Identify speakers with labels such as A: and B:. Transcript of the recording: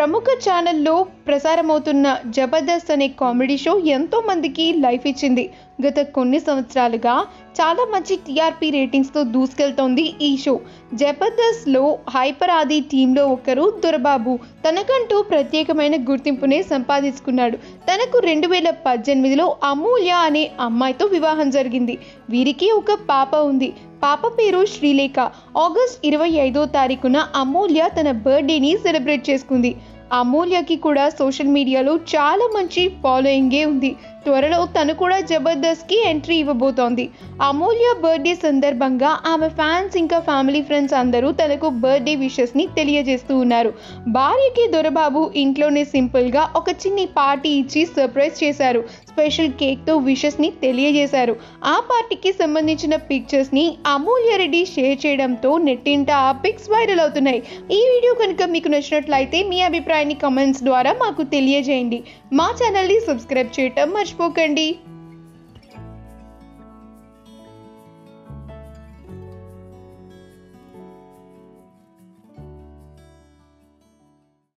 A: ప్రముఖ ఛానల్లో ప్రసారమవుతున్న జబర్దస్త్ అనే కామెడీ షో ఎంతో మందికి లైఫ్ ఇచ్చింది. గత కొన్ని సంవత్సరాలుగా చాలా మంచి టీఆర్పీ రేటింగ్స్తో దూసుకెళ్తోంది ఈ షో. జబర్దస్త్లో హైపర్ ఆది టీంలో ఒకరు దొరబాబు తనకంటూ ప్రత్యేకమైన గుర్తింపునే సంపాదించుకున్నాడు. తనకు 2018లో అమూల్య అనే అమ్మాయితో వివాహం జరిగింది. వీరికి ఒక పాప ఉంది. పాప పేరు శ్రీలేఖ. ఆగస్ట్ 25వ తారీఖున అమూల్య తన బర్త్డేని సెలబ్రేట్ చేసుకుంది. అమూల్యకి కూడా సోషల్ మీడియాలో చాలా మంచి ఫాలోయింగే ఉంది. త్వరలో తను కూడా జబర్దస్త్కి ఎంట్రీ ఇవ్వబోతోంది. అమూల్య బర్త్డే సందర్భంగా ఆమె ఫ్యాన్స్ ఇంకా ఫ్యామిలీ ఫ్రెండ్స్ అందరూ తనకు బర్త్డే విషెస్ని తెలియజేస్తూ ఉన్నారు. భార్యకి దొరబాబు ఇంట్లోనే సింపుల్గా ఒక చిన్ని పార్టీ ఇచ్చి సర్ప్రైజ్ చేశారు. స్పెషల్ కేక్తో విషెస్ని తెలియజేశారు. ఆ పార్టీకి సంబంధించిన పిక్చర్స్ని అమూల్య రెడ్డి షేర్ చేయడంతో నెట్టింట ఆ పిక్స్ వైరల్ అవుతున్నాయి. ఈ వీడియో కనుక మీకు నచ్చినట్లయితే మీ అభిప్రాయాన్ని కామెంట్స్ ద్వారా మాకు తెలియజేయండి. మా ఛానల్ని సబ్స్క్రైబ్ చేయటం మర్చిపోకండి.